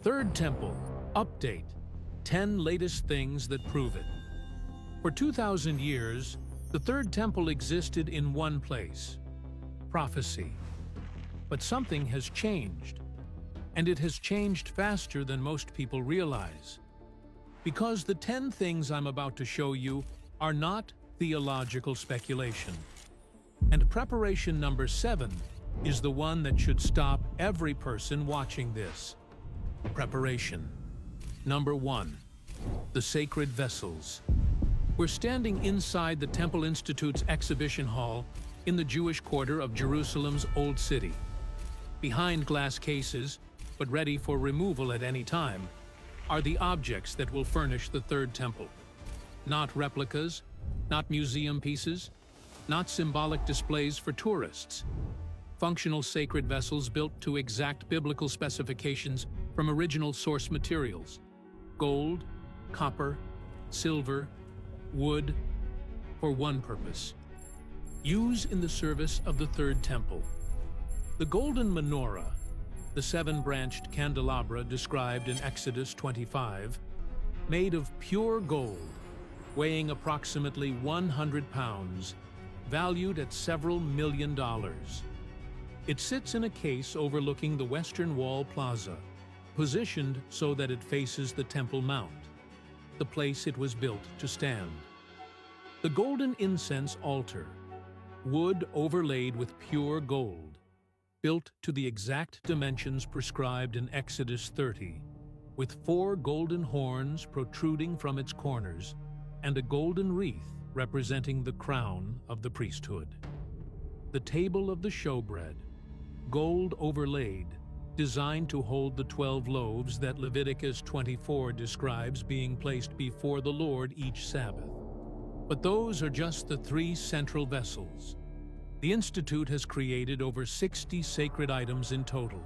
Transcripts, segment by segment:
Third Temple, update, 10 latest things that prove it. For 2,000 years, the Third Temple existed in one place, prophecy. But something has changed, and it has changed faster than most people realize. Because the 10 things I'm about to show you are not theological speculation. And preparation number 7 is the one that should stop every person watching this. Preparation. Number 1. The sacred vessels. We're standing inside the Temple Institute's exhibition hall in the Jewish quarter of Jerusalem's Old City. Behind glass cases, but ready for removal at any time, are the objects that will furnish the Third Temple. Not replicas, not museum pieces, not symbolic displays for tourists. Functional sacred vessels built to exact biblical specifications from original source materials: gold, copper, silver, wood, for one purpose: use in the service of the Third Temple. The golden menorah, the 7-branched candelabra described in Exodus 25, made of pure gold, weighing approximately 100 pounds, valued at several $1 million. It sits in a case overlooking the Western Wall Plaza, positioned so that it faces the Temple Mount, the place it was built to stand. The golden incense altar, wood overlaid with pure gold, built to the exact dimensions prescribed in Exodus 30, with 4 golden horns protruding from its corners and a golden wreath representing the crown of the priesthood. The table of the showbread, gold overlaid, designed to hold the 12 loaves that Leviticus 24 describes being placed before the Lord each Sabbath. But those are just the 3 central vessels. The Institute has created over 60 sacred items in total: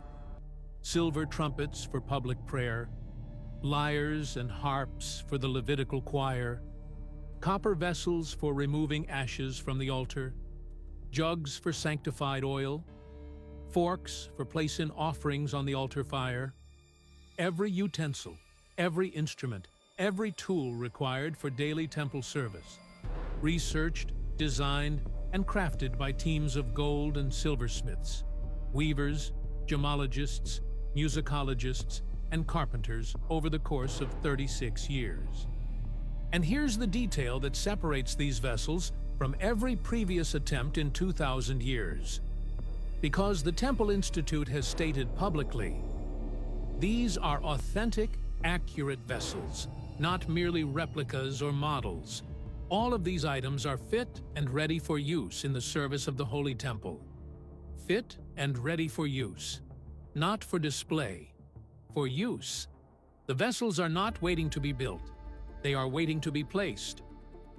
silver trumpets for public prayer, lyres and harps for the Levitical choir, copper vessels for removing ashes from the altar, jugs for sanctified oil, forks for placing offerings on the altar fire. Every utensil, every instrument, every tool required for daily temple service, researched, designed, and crafted by teams of gold and silversmiths, weavers, gemologists, musicologists, and carpenters over the course of 36 years. And here's the detail that separates these vessels from every previous attempt in 2,000 years. Because the Temple Institute has stated publicly, these are authentic, accurate vessels, not merely replicas or models. All of these items are fit and ready for use in the service of the Holy Temple. Fit and ready for use, not for display, for use. The vessels are not waiting to be built. They are waiting to be placed.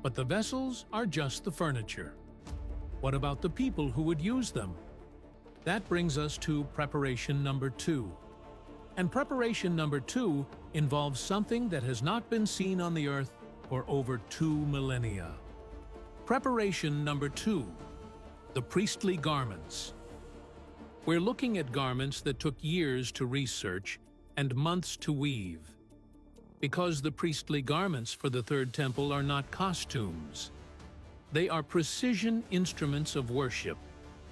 But the vessels are just the furniture. What about the people who would use them? That brings us to preparation number 2. And preparation number 2 involves something that has not been seen on the earth for over 2 millennia. Preparation number 2, the priestly garments. We're looking at garments that took years to research and months to weave. Because the priestly garments for the Third Temple are not costumes. They are precision instruments of worship,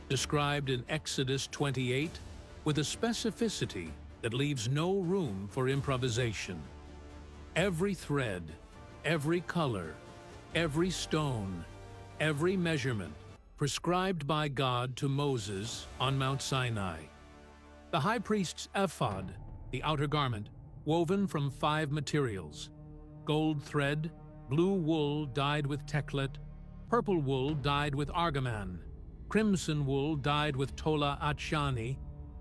described in Exodus 28 with a specificity that leaves no room for improvisation. Every thread, every color, every stone, every measurement prescribed by God to Moses on Mount Sinai. The high priest's ephod, the outer garment, woven from 5 materials: gold thread, blue wool dyed with teklet, purple wool dyed with argaman, crimson wool dyed with tola atshani,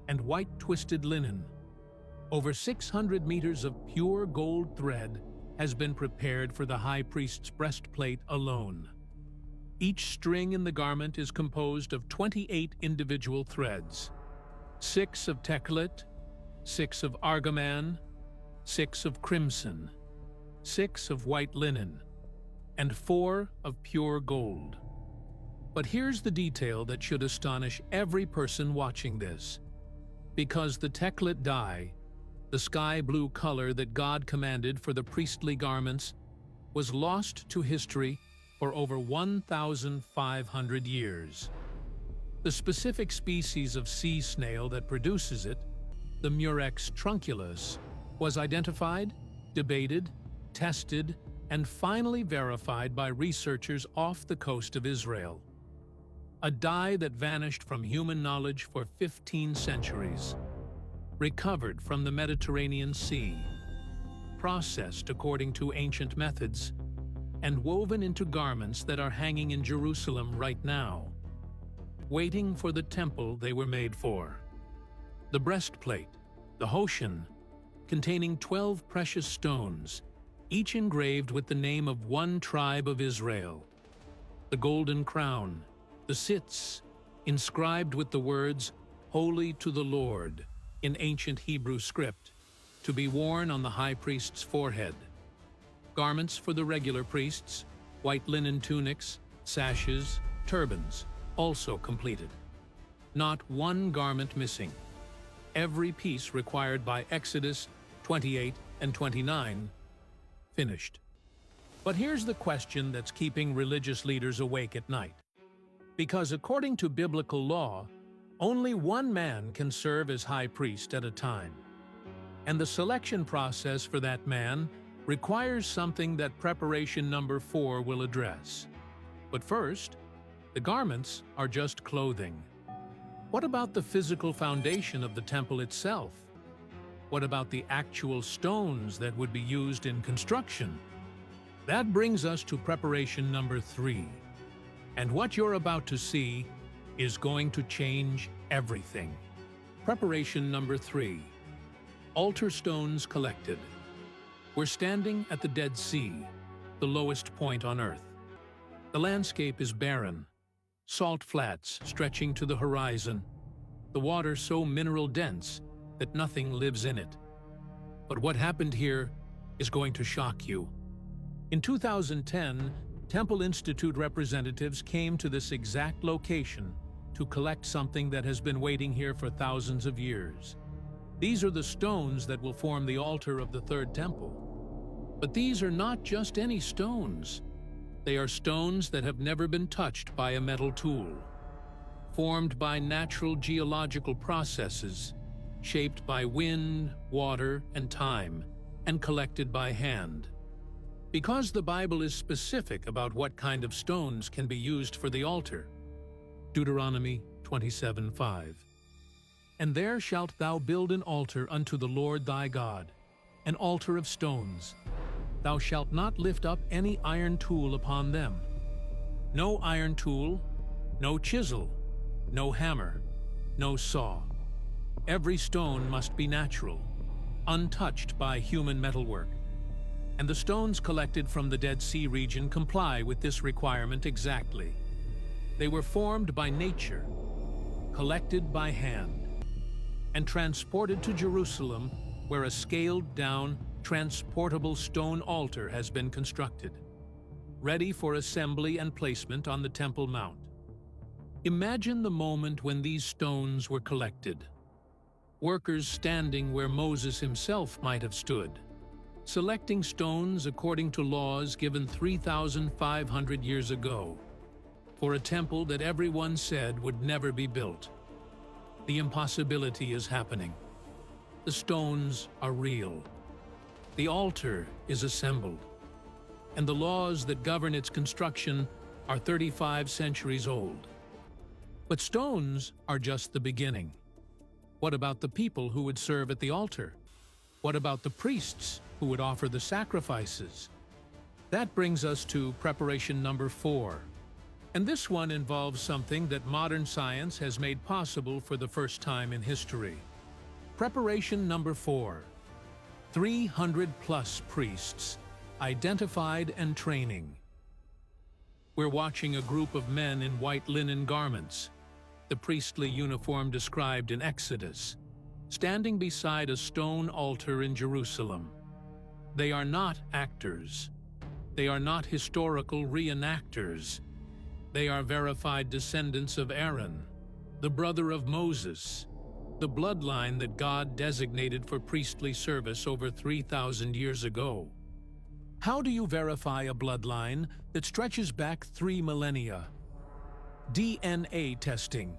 and white twisted linen. Over 600 meters of pure gold thread has been prepared for the high priest's breastplate alone. Each string in the garment is composed of 28 individual threads: 6 of teklet, 6 of argaman, 6 of crimson, 6 of white linen, and 4 of pure gold. But here's the detail that should astonish every person watching this. Because the teklet dye, The sky blue color that God commanded for the priestly garments was lost to history for over 1,500 years. The specific species of sea snail that produces it, the Murex trunculus, was identified, debated, tested, and finally verified by researchers off the coast of Israel. A dye that vanished from human knowledge for 15 centuries, recovered from the Mediterranean Sea, processed according to ancient methods, and woven into garments that are hanging in Jerusalem right now, waiting for the temple they were made for. The breastplate, the Hoshan, containing 12 precious stones, each engraved with the name of one tribe of Israel. The golden crown, the sitz, inscribed with the words, "Holy to the Lord," in ancient Hebrew script, to be worn on the high priest's forehead. Garments for the regular priests, white linen tunics, sashes, turbans, also completed. Not one garment missing. Every piece required by Exodus 28 and 29 finished. But here's the question that's keeping religious leaders awake at night. Because according to biblical law, only one man can serve as high priest at a time. And the selection process for that man requires something that preparation number 4 will address. But first, the garments are just clothing. What about the physical foundation of the temple itself? What about the actual stones that would be used in construction? That brings us to preparation number 3. And what you're about to see is going to change everything. Preparation number 3. Altar stones collected. We're standing at the Dead Sea, the lowest point on Earth. The landscape is barren, salt flats stretching to the horizon, the water so mineral-dense that nothing lives in it. But what happened here is going to shock you. In 2010, Temple Institute representatives came to this exact location to collect something that has been waiting here for thousands of years. These are the stones that will form the altar of the third temple. But these are not just any stones. They are stones that have never been touched by a metal tool, formed by natural geological processes, shaped by wind, water, and time, and collected by hand. Because the Bible is specific about what kind of stones can be used for the altar. Deuteronomy 27:5. And there shalt thou build an altar unto the Lord thy God, an altar of stones. Thou shalt not lift up any iron tool upon them. No iron tool, no chisel, no hammer, no saw. Every stone must be natural, untouched by human metalwork. And the stones collected from the Dead Sea region comply with this requirement exactly. They were formed by nature, collected by hand, and transported to Jerusalem, where a scaled-down, transportable stone altar has been constructed, ready for assembly and placement on the Temple Mount. Imagine the moment when these stones were collected. Workers standing where Moses himself might have stood, selecting stones according to laws given 3,500 years ago, for a temple that everyone said would never be built. The impossibility is happening. The stones are real. The altar is assembled, and the laws that govern its construction are 35 centuries old. But stones are just the beginning. What about the people who would serve at the altar? What about the priests who would offer the sacrifices? That brings us to preparation number 4. And this one involves something that modern science has made possible for the first time in history. Preparation number 4. 300+ priests, identified and training. We're watching a group of men in white linen garments, the priestly uniform described in Exodus, standing beside a stone altar in Jerusalem. They are not actors. They are not historical reenactors. They are verified descendants of Aaron, the brother of Moses, the bloodline that God designated for priestly service over 3,000 years ago. How do you verify a bloodline that stretches back 3 millennia? DNA testing.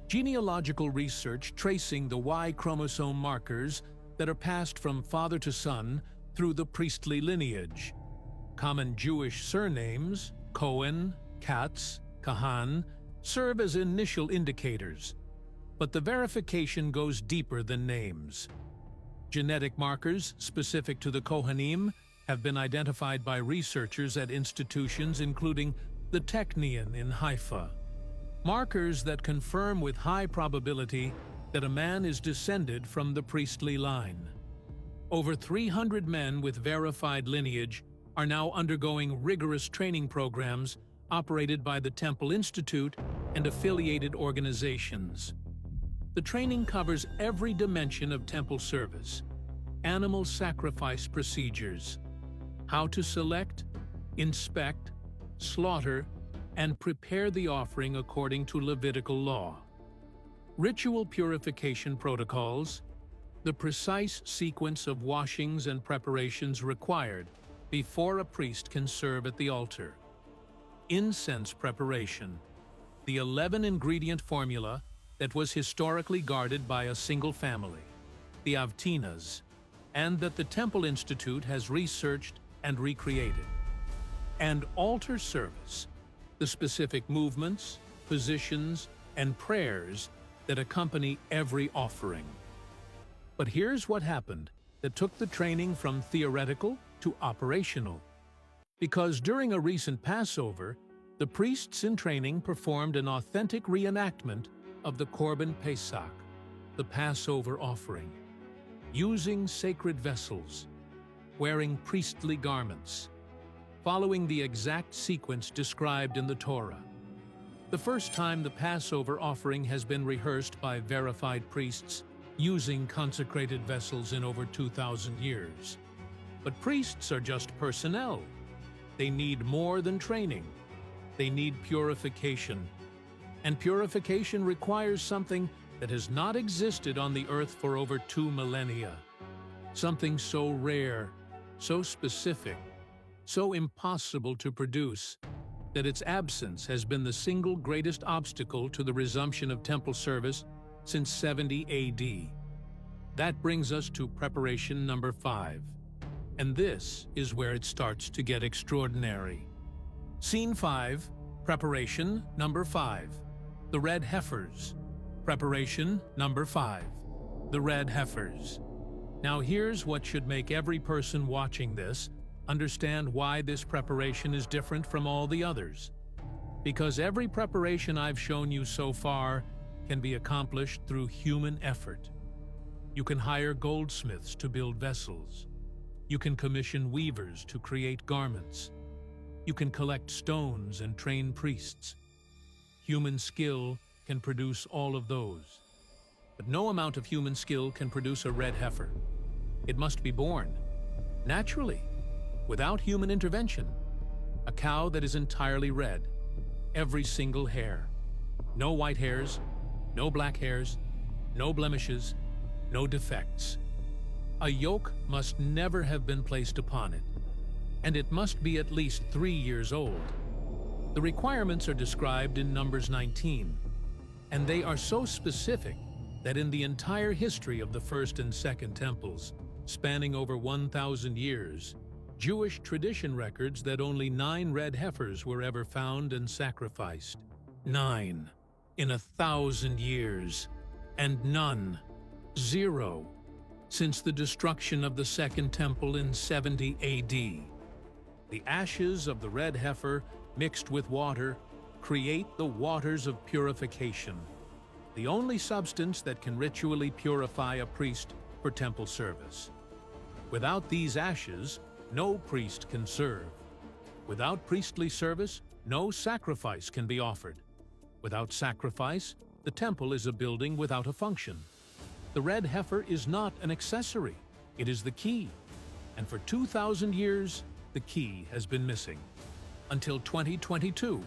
Genealogical research tracing the Y chromosome markers that are passed from father to son through the priestly lineage. Common Jewish surnames, Cohen, Katz, Kahan, serve as initial indicators, but the verification goes deeper than names. Genetic markers specific to the Kohanim have been identified by researchers at institutions including the Technion in Haifa. Markers that confirm with high probability that a man is descended from the priestly line. Over 300 men with verified lineage are now undergoing rigorous training programs operated by the Temple Institute and affiliated organizations. The training covers every dimension of temple service: animal sacrifice procedures, how to select, inspect, slaughter, and prepare the offering according to Levitical law, ritual purification protocols, the precise sequence of washings and preparations required before a priest can serve at the altar, incense preparation, the 11-ingredient formula that was historically guarded by a single family, the Avtinas, and that the Temple Institute has researched and recreated, and altar service, the specific movements, positions, and prayers that accompany every offering. But here's what happened that took the training from theoretical to operational. Because during a recent Passover, the priests in training performed an authentic reenactment of the Korban Pesach, the Passover offering, using sacred vessels, wearing priestly garments, following the exact sequence described in the Torah. The first time the Passover offering has been rehearsed by verified priests using consecrated vessels in over 2,000 years. But priests are just personnel. They need more than training. They need purification. And purification requires something that has not existed on the earth for over 2 millennia. Something so rare, so specific, so impossible to produce, that its absence has been the single greatest obstacle to the resumption of temple service since 70 AD. That brings us to preparation number 5. And this is where it starts to get extraordinary. Scene 5, preparation number 5. The red heifers. Preparation number 5. The red heifers. Now here's what should make every person watching this understand why this preparation is different from all the others. Because every preparation I've shown you so far can be accomplished through human effort. You can hire goldsmiths to build vessels. You can commission weavers to create garments. You can collect stones and train priests. Human skill can produce all of those. But no amount of human skill can produce a red heifer. It must be born, naturally, without human intervention. A cow that is entirely red, every single hair. No white hairs, no black hairs, no blemishes, no defects. A yoke must never have been placed upon it, and it must be at least 3 years old. The requirements are described in Numbers 19, and they are so specific that in the entire history of the First and Second Temples, spanning over 1,000 years, Jewish tradition records that only 9 red heifers were ever found and sacrificed. 9 in 1,000 years, and none, 0, since the destruction of the Second Temple in 70 AD. The ashes of the red heifer mixed with water create the waters of purification, the only substance that can ritually purify a priest for temple service. Without these ashes, no priest can serve. Without priestly service, no sacrifice can be offered. Without sacrifice, the temple is a building without a function. The red heifer is not an accessory, it is the key. And for 2,000 years, the key has been missing. Until 2022,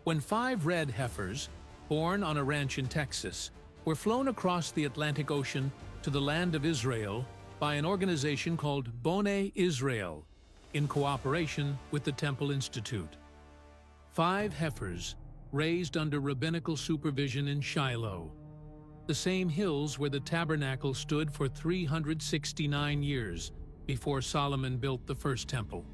when 5 red heifers, born on a ranch in Texas, were flown across the Atlantic Ocean to the land of Israel by an organization called Bonei Israel, in cooperation with the Temple Institute. 5 heifers raised under rabbinical supervision in Shiloh, the same hills where the tabernacle stood for 369 years before Solomon built the first temple.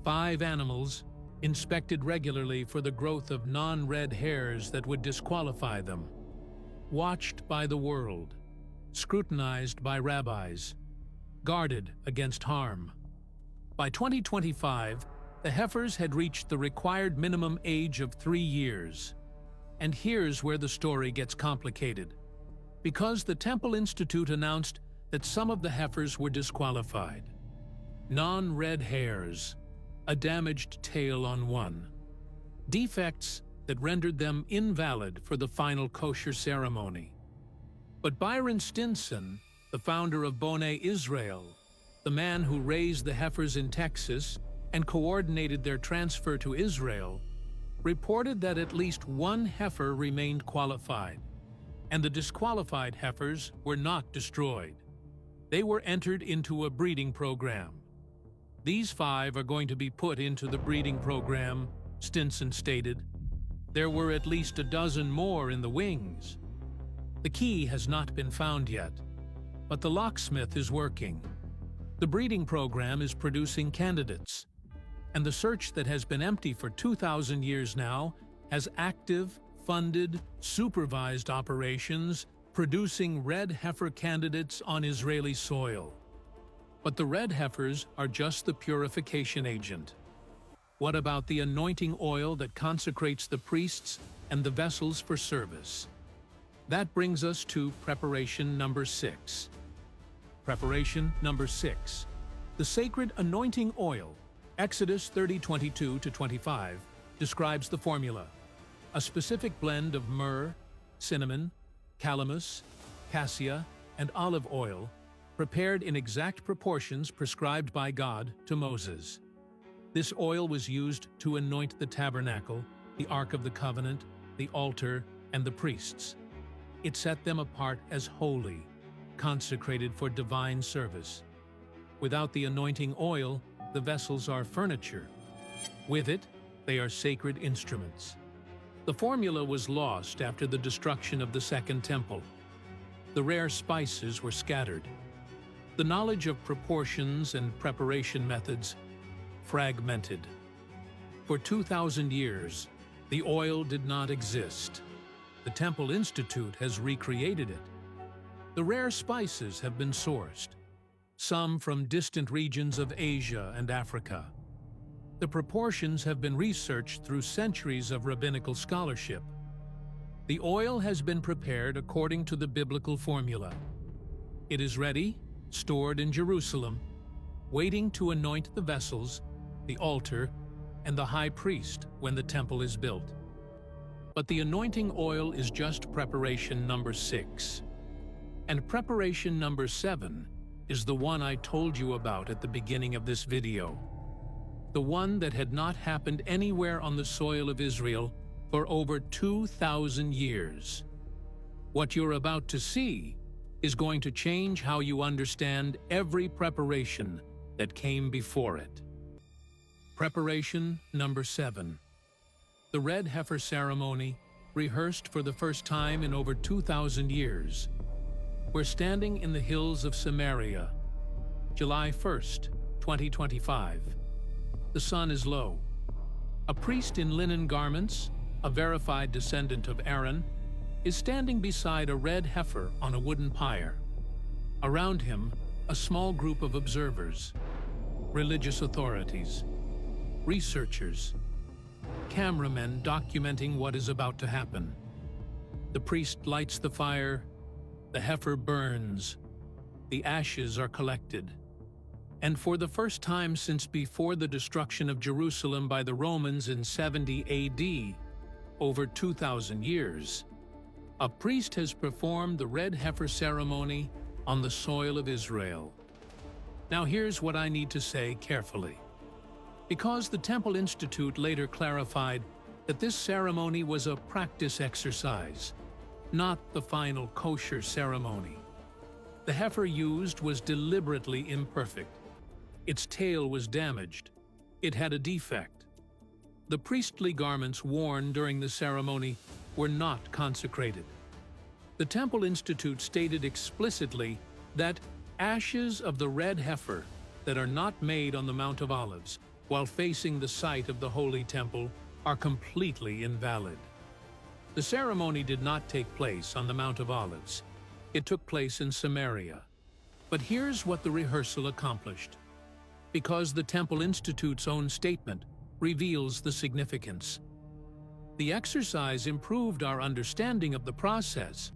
5 animals inspected regularly for the growth of non-red hairs that would disqualify them, watched by the world, scrutinized by rabbis, guarded against harm. By 2025, the heifers had reached the required minimum age of 3 years. And here's where the story gets complicated. Because the Temple Institute announced that some of the heifers were disqualified. Non-red hairs, a damaged tail on one, defects that rendered them invalid for the final kosher ceremony. But Byron Stinson, the founder of Bonei Israel, the man who raised the heifers in Texas and coordinated their transfer to Israel, reported that at least 1 heifer remained qualified, and the disqualified heifers were not destroyed. They were entered into a breeding program. These 5 are going to be put into the breeding program, Stinson stated. There were at least a dozen more in the wings. The key has not been found yet, but the locksmith is working. The breeding program is producing candidates, and the search that has been empty for 2,000 years now has active, funded, supervised operations producing red heifer candidates on Israeli soil. But the red heifers are just the purification agent. What about the anointing oil that consecrates the priests and the vessels for service? That brings us to preparation number 6. Preparation number 6. The sacred anointing oil, Exodus 30:22-25, describes the formula: a specific blend of myrrh, cinnamon, calamus, cassia, and olive oil, prepared in exact proportions prescribed by God to Moses. This oil was used to anoint the tabernacle, the Ark of the Covenant, the altar, and the priests. It set them apart as holy, consecrated for divine service. Without the anointing oil, the vessels are furniture. With it, they are sacred instruments. The formula was lost after the destruction of the Second Temple. The rare spices were scattered. The knowledge of proportions and preparation methods fragmented. For 2,000 years, the oil did not exist. The Temple Institute has recreated it. The rare spices have been sourced, some from distant regions of Asia and Africa. The proportions have been researched through centuries of rabbinical scholarship. The oil has been prepared according to the biblical formula. It is ready, stored in Jerusalem, waiting to anoint the vessels, the altar, and the high priest when the temple is built. But the anointing oil is just preparation number 6. And preparation number 7 is the one I told you about at the beginning of this video. The one that had not happened anywhere on the soil of Israel for over 2,000 years. What you're about to see is going to change how you understand every preparation that came before it. Preparation number 7. The red heifer ceremony, rehearsed for the first time in over 2,000 years. We're standing in the hills of Samaria, July 1st, 2025. The sun is low. A priest in linen garments, a verified descendant of Aaron, is standing beside a red heifer on a wooden pyre. Around him, a small group of observers, religious authorities, researchers, cameramen documenting what is about to happen. The priest lights the fire, the heifer burns, the ashes are collected, and for the first time since before the destruction of Jerusalem by the Romans in 70 AD, over 2,000 years, a priest has performed the red heifer ceremony on the soil of Israel. Now here's what I need to say carefully. Because the Temple Institute later clarified that this ceremony was a practice exercise, not the final kosher ceremony. The heifer used was deliberately imperfect. Its tail was damaged. It had a defect. The priestly garments worn during the ceremony were not consecrated. The Temple Institute stated explicitly that ashes of the red heifer that are not made on the Mount of Olives while facing the site of the Holy Temple are completely invalid. The ceremony did not take place on the Mount of Olives. It took place in Samaria. But here's what the rehearsal accomplished. Because the Temple Institute's own statement reveals the significance. The exercise improved our understanding of the process,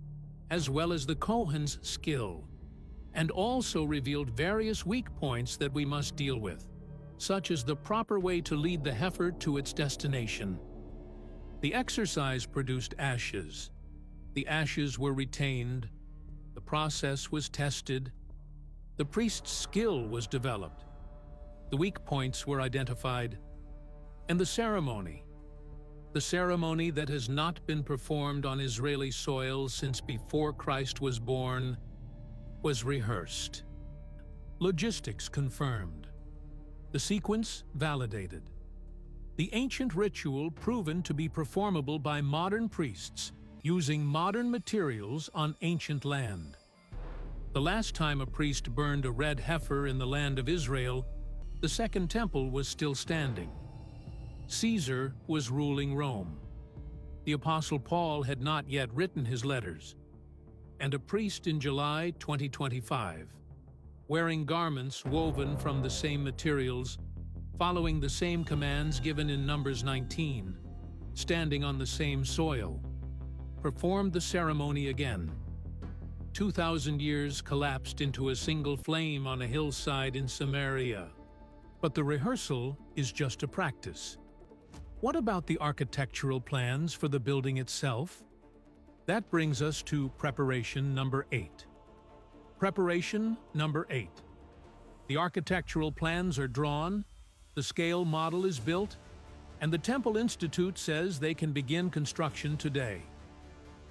as well as the Kohan's skill, and also revealed various weak points that we must deal with, such as the proper way to lead the heifer to its destination. The exercise produced ashes. The ashes were retained. The process was tested. The priest's skill was developed. The weak points were identified. And the ceremony that has not been performed on Israeli soil since before Christ was born, was rehearsed. Logistics confirmed. The sequence validated. The ancient ritual proven to be performable by modern priests using modern materials on ancient land. The last time a priest burned a red heifer in the land of Israel, the Second Temple was still standing. Caesar was ruling Rome. The Apostle Paul had not yet written his letters. And a priest in July 2025, wearing garments woven from the same materials, following the same commands given in Numbers 19, standing on the same soil, performed the ceremony again. 2,000 years collapsed into a single flame on a hillside in Samaria. But the rehearsal is just a practice. What about the architectural plans for the building itself? That brings us to preparation number 8. Preparation number 8. The architectural plans are drawn, the scale model is built, and the Temple Institute says they can begin construction today.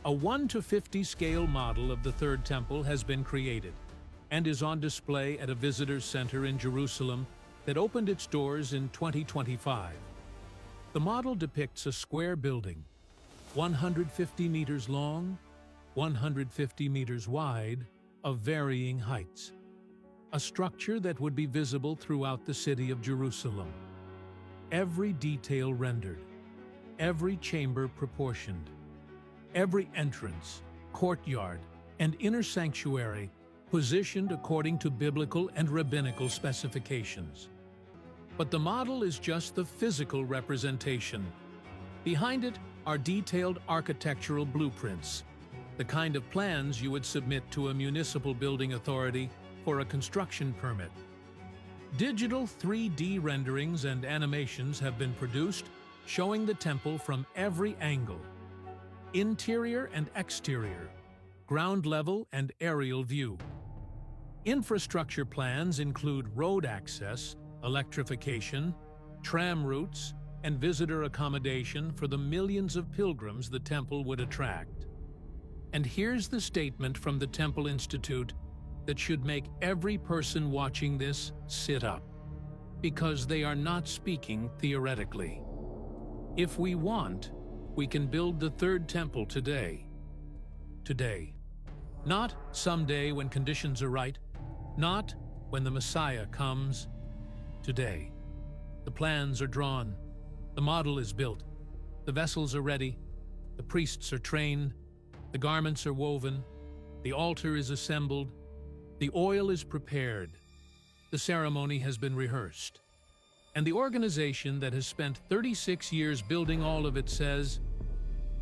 A 1:50 scale model of the Third Temple has been created and is on display at a visitor center in Jerusalem that opened its doors in 2025. The model depicts a square building, 150 meters long, 150 meters wide, of varying heights. A structure that would be visible throughout the city of Jerusalem. Every detail rendered, every chamber proportioned, every entrance, courtyard, and inner sanctuary positioned according to biblical and rabbinical specifications. But the model is just the physical representation. Behind it are detailed architectural blueprints, the kind of plans you would submit to a municipal building authority for a construction permit. Digital 3D renderings and animations have been produced, showing the temple from every angle, interior and exterior, ground level and aerial view. Infrastructure plans include road access, electrification, tram routes, and visitor accommodation for the millions of pilgrims the temple would attract. And here's the statement from the Temple Institute that should make every person watching this sit up, because they are not speaking theoretically. If we want, we can build the Third Temple today. Today. Not someday when conditions are right, not when the Messiah comes. Today. The plans are drawn, the model is built, the vessels are ready, the priests are trained, the garments are woven, the altar is assembled, the oil is prepared, the ceremony has been rehearsed. And the organization that has spent 36 years building all of it says,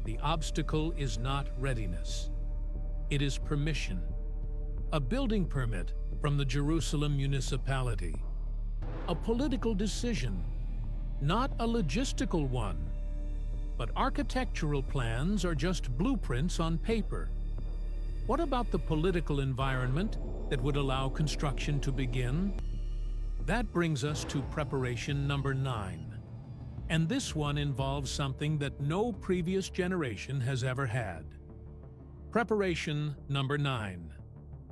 the obstacle is not readiness. It is permission. A building permit from the Jerusalem municipality. A political decision, not a logistical one. But architectural plans are just blueprints on paper. What about the political environment that would allow construction to begin? That brings us to preparation number 9. And this one involves something that no previous generation has ever had. Preparation number 9.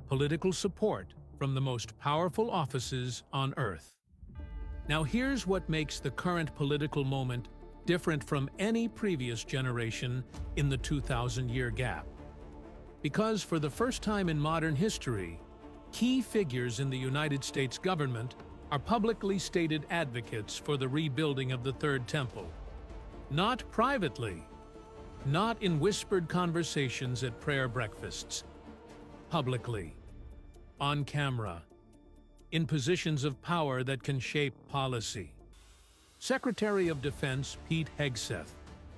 Political support from the most powerful offices on Earth. Now here's what makes the current political moment different from any previous generation in the 2,000-year gap. Because for the first time in modern history, key figures in the United States government are publicly stated advocates for the rebuilding of the Third Temple. Not privately, not in whispered conversations at prayer breakfasts, publicly, on camera, in positions of power that can shape policy. Secretary of Defense Pete Hegseth,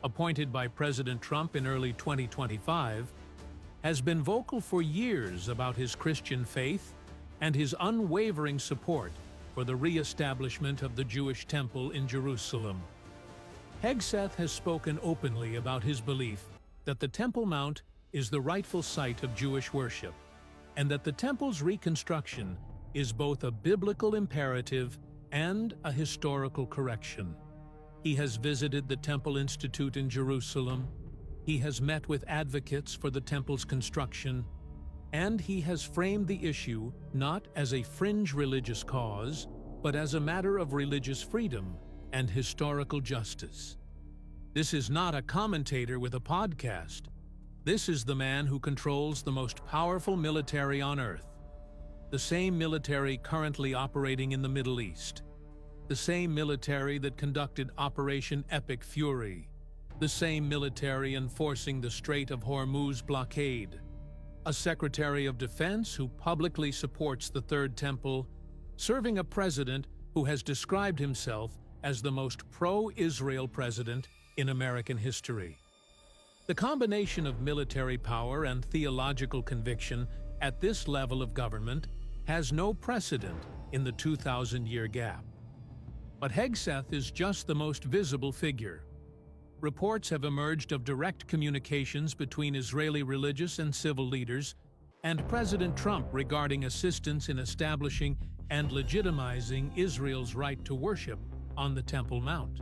appointed by President Trump in early 2025, has been vocal for years about his Christian faith and his unwavering support for the re-establishment of the Jewish temple in Jerusalem. Hegseth has spoken openly about his belief that the Temple Mount is the rightful site of Jewish worship, and that the temple's reconstruction is both a biblical imperative and a historical correction. He has visited the Temple Institute in Jerusalem, he has met with advocates for the temple's construction, and he has framed the issue not as a fringe religious cause, but as a matter of religious freedom and historical justice. This is not a commentator with a podcast. This is the man who controls the most powerful military on Earth. The same military currently operating in the Middle East. The same military that conducted Operation Epic Fury. The same military enforcing the Strait of Hormuz blockade. A Secretary of Defense who publicly supports the Third Temple, serving a president who has described himself as the most pro-Israel president in American history. The combination of military power and theological conviction at this level of government has no precedent in the 2,000-year gap. But Hegseth is just the most visible figure. Reports have emerged of direct communications between Israeli religious and civil leaders and President Trump regarding assistance in establishing and legitimizing Israel's right to worship on the Temple Mount.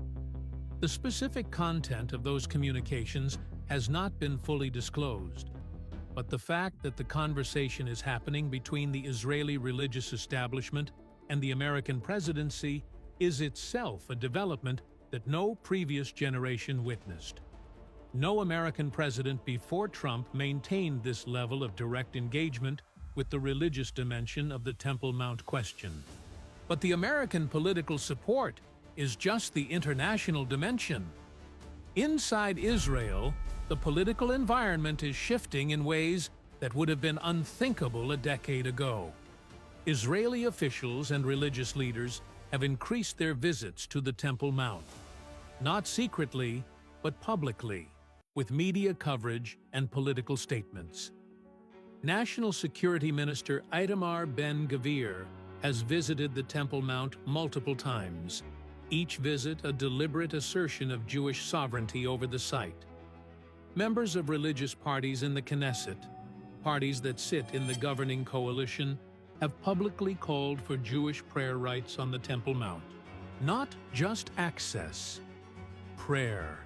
The specific content of those communications has not been fully disclosed, but the fact that the conversation is happening between the Israeli religious establishment and the American presidency is itself a development that no previous generation witnessed. No American president before Trump maintained this level of direct engagement with the religious dimension of the Temple Mount question. But the American political support is just the international dimension. Inside Israel, the political environment is shifting in ways that would have been unthinkable a decade ago. Israeli officials and religious leaders have increased their visits to the Temple Mount, not secretly, but publicly, with media coverage and political statements. National Security Minister Itamar Ben-Gvir has visited the Temple Mount multiple times, each visit a deliberate assertion of Jewish sovereignty over the site. Members of religious parties in the Knesset, parties that sit in the governing coalition, have publicly called for Jewish prayer rights on the Temple Mount. Not just access, prayer.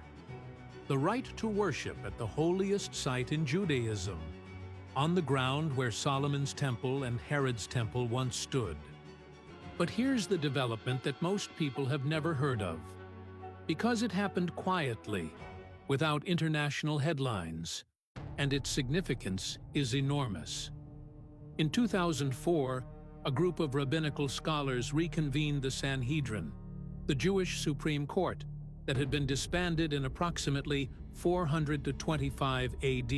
The right to worship at the holiest site in Judaism, on the ground where Solomon's Temple and Herod's Temple once stood. But here's the development that most people have never heard of, because it happened quietly, without international headlines, and its significance is enormous. In 2004, a group of rabbinical scholars reconvened the Sanhedrin, the Jewish Supreme Court that had been disbanded in approximately 425 AD.